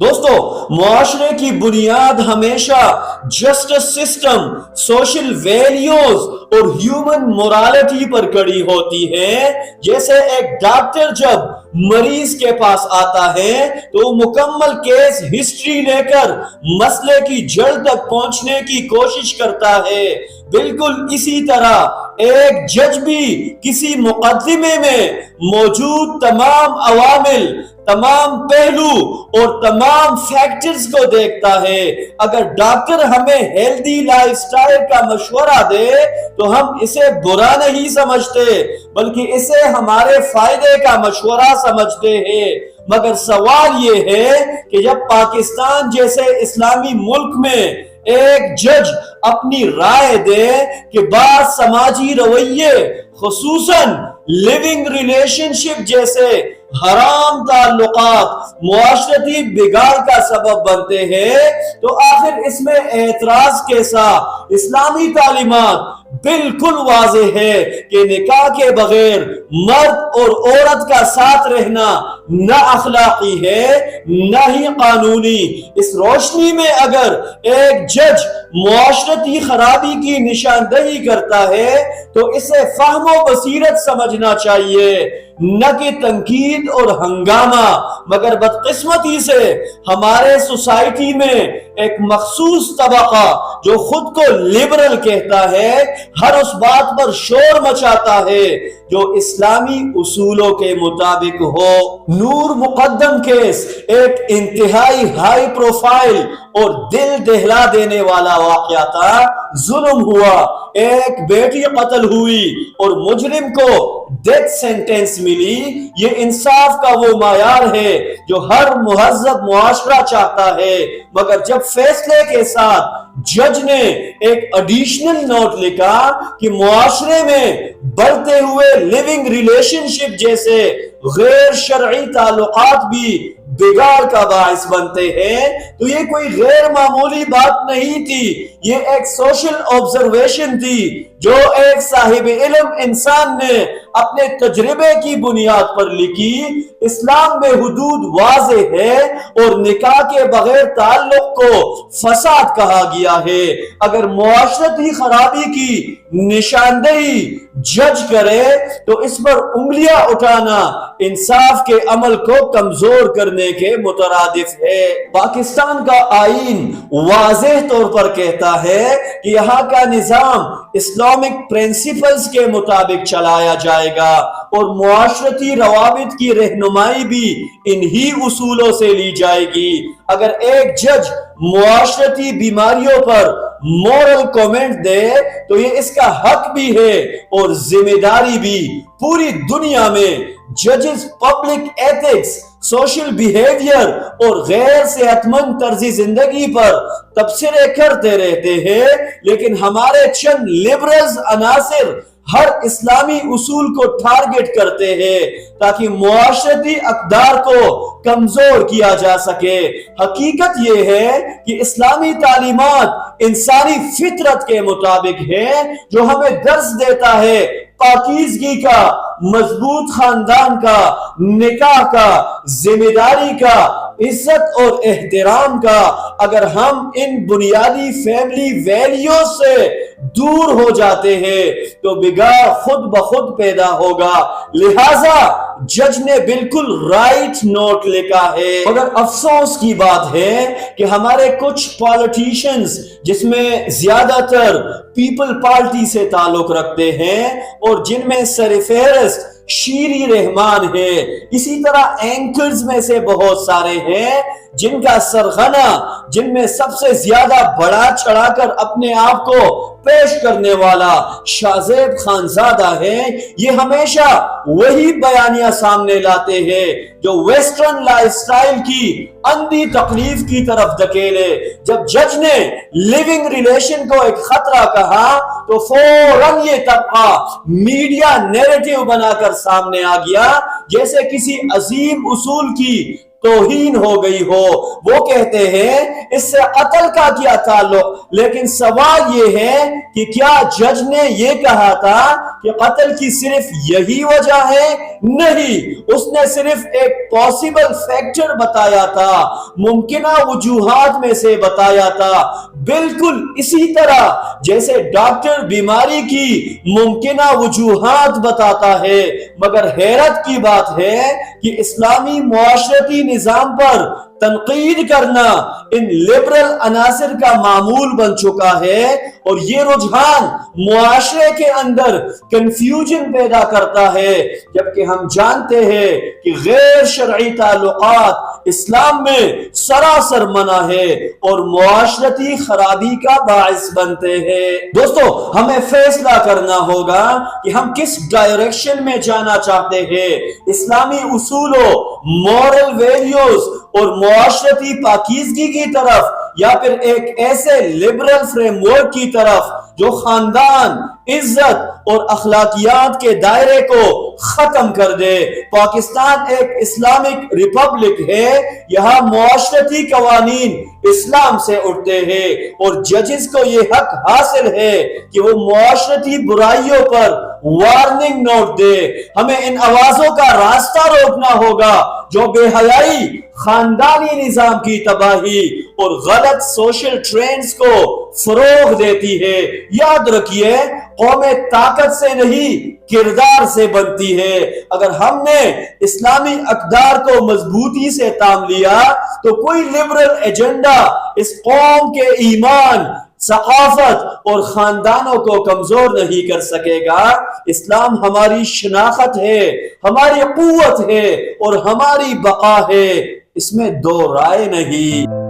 دوستو، معاشرے کی بنیاد ہمیشہ جسٹس سسٹم، سوشل ویلیوز اور ہیومن مورالٹی پر کڑی ہوتی ہے۔ جیسے ایک ڈاکٹر جب مریض کے پاس آتا ہے تو مکمل کیس ہسٹری لے کر مسئلے کی جڑ تک پہنچنے کی کوشش کرتا ہے، بالکل اسی طرح ایک جج بھی کسی مقدمے میں موجود تمام عوامل، تمام پہلو اور تمام فیکٹرز کو دیکھتا ہے۔ اگر ڈاکٹر ہمیں ہیلدی لائف سٹائل کا مشورہ دے تو ہم اسے برا نہیں سمجھتے بلکہ اسے ہمارے فائدے کا مشورہ سمجھتے ہیں۔ مگر سوال یہ ہے کہ جب پاکستان جیسے اسلامی ملک میں ایک جج اپنی رائے دے کہ بعض سماجی رویے، خصوصاً لیونگ ریلیشن شپ جیسے حرام تعلقات معاشرتی بگاڑ کا سبب بنتے ہیں، تو آخر اس میں اعتراض کے ساتھ اسلامی تعلیمات بالکل واضح ہے کہ نکاح کے بغیر مرد اور عورت کا ساتھ رہنا نہ اخلاقی ہے نہ ہی قانونی۔ اس روشنی میں اگر ایک جج معاشرتی خرابی کی نشاندہی کرتا ہے تو اسے فہم و بصیرت سمجھنا چاہیے، نہ کہ تنقید اور ہنگامہ۔ مگر بدقسمتی سے ہمارے سوسائٹی میں ایک مخصوص طبقہ جو خود کو لبرل کہتا ہے، ہر اس بات پر شور مچاتا ہے جو اسلامی اصولوں کے مطابق ہو۔ نور مقدم کیس ایک انتہائی ہائی پروفائل اور دل دہلا دینے والا واقعہ تھا۔ ظلم ہوا، ایک بیٹی قتل ہوئی اور مجرم کو ڈیتھ سینٹنس ملی۔ یہ انصاف کا وہ معیار ہے جو ہر مہذب معاشرہ چاہتا ہے، مگر جب فیصلے کے ساتھ جج نے ایک ایڈیشنل نوٹ لکھا کہ معاشرے میں بڑھتے ہوئے لیونگ ریلیشن شپ جیسے غیر شرعی تعلقات بھی بگاڑ کا باعث بنتے ہیں، تو یہ کوئی غیر معمولی بات نہیں تھی، یہ ایک سوشل آبزرویشن تھی جو ایک صاحب علم انسان نے اپنے تجربے کی بنیاد پر لکھی۔ اسلام میں حدود واضح ہے اور نکاح کے بغیر تعلق کو فساد کہا گیا ہے۔ اگر معاشرتی خرابی کی نشاندہی جج کرے تو اس پر انگلیاں اٹھانا انصاف کے عمل کو کمزور کرنے کے مترادف ہے۔ پاکستان کا آئین واضح طور پر کہتا ہے کہ یہاں کا نظام اسلامک پرنسپلز کے مطابق چلایا جائے گا اور معاشرتی روابط کی رہنمائی بھی انہی اصولوں سے لی جائے گی۔ اگر ایک جج معاشرتی بیماریوں پر مورل کومنٹ دے تو یہ اس کا حق بھی ہے اور ذمہ داری بھی۔ پوری دنیا میں ججز پبلک ایتھکس، سوشل بیہیویئر اور غیر صحت مند طرز زندگی پر تبصرے کرتے رہتے ہیں، لیکن ہمارے چند لبرلز عناصر ہر اسلامی اصول کو ٹارگٹ کرتے ہیں تاکہ معاشرتی اقدار کو کمزور کیا جا سکے۔ حقیقت یہ ہے کہ اسلامی تعلیمات انسانی فطرت کے مطابق ہے، جو ہمیں درس دیتا ہے پاکیزگی کا، مضبوط خاندان کا، نکاح کا، ذمہ داری کا، عزت اور احترام کا۔ اگر ہم ان بنیادی فیملی ویلیوز سے دور ہو جاتے ہیں تو بگاڑ خود بخود پیدا ہوگا۔ لہذا جج نے بالکل رائٹ نوٹ لکھا ہے۔ مگر افسوس کی بات ہے کہ ہمارے کچھ پالیٹیشنز، جس میں زیادہ تر پیپل پارٹی سے تعلق رکھتے ہیں اور جن میں سرفہرست شیری رحمان ہے، اسی طرح اینکرز میں سے بہت سارے ہیں جن کا سرغنہ، جن میں سب سے زیادہ بڑا چڑھا کر اپنے آپ کو پیش کرنے والا شاہ زیب خانزادہ ہے، یہ ہمیشہ وہی بیانیہ سامنے لاتے ہیں جو ویسٹرن لائف سٹائل کی اندھی تکلیف کی طرف دھکیلے۔ جب جج نے لیونگ ریلیشن کو ایک خطرہ کہا تو فوراً یہ طبقہ میڈیا نیریٹو بنا کر سامنے آ گیا، جیسے کسی عظیم اصول کی توہین ہو گئی ہو۔ وہ کہتے ہیں اس سے قتل کا کیا تعلق، لیکن سوال یہ ہے کہ کیا جج نے یہ کہا تھا کہ قتل کی صرف یہی وجہ ہے؟ نہیں، اس نے صرف ایک پاسبل فیکٹر بتایا تھا، ممکنہ وجوہات میں سے بتایا تھا، بالکل اسی طرح جیسے ڈاکٹر بیماری کی ممکنہ وجوہات بتاتا ہے۔ مگر حیرت کی بات ہے کہ اسلامی معاشرتی نظام پر تنقید کرنا ان لبرل عناصر کا معمول بن چکا ہے، اور یہ رجحان معاشرے کے اندر کنفیوژن پیدا کرتا ہے، جبکہ ہم جانتے ہیں کہ غیر شرعی تعلقات اسلام میں سراسر منع ہے اور معاشرتی خرابی کا باعث بنتے ہیں۔ دوستو، ہمیں فیصلہ کرنا ہوگا کہ ہم کس ڈائریکشن میں جانا چاہتے ہیں، اسلامی اصولوں، مورل ویلیوز اور معاشرتی پاکیزگی کی طرف، یا پھر ایک ایسے لبرل فریم ورک کی طرف جو خاندان، عزت اور اخلاقیات کے دائرے کو ختم کر دے۔ پاکستان ایک اسلامک ریپبلک ہے، یہاں معاشرتی قوانین اسلام سے اٹھتے ہیں، اور ججز کو یہ حق حاصل ہے کہ وہ معاشرتی برائیوں پر وارننگ نوٹ دے۔ ہمیں ان آوازوں کا راستہ روکنا ہوگا جو بے حیائی، خاندانی نظام کی تباہی اور غلط سوشل ٹرینڈز کو فروغ دیتی ہے۔ یاد رکھیے، قوم طاقت سے نہیں کردار سے بنتی ہے۔ اگر ہم نے اسلامی اقدار کو مضبوطی سے تام لیا تو کوئی لبرل ایجنڈا اس قوم کے ایمان، ثقافت اور خاندانوں کو کمزور نہیں کر سکے گا۔ اسلام ہماری شناخت ہے، ہماری قوت ہے اور ہماری بقا ہے، اس میں دو رائے نہیں۔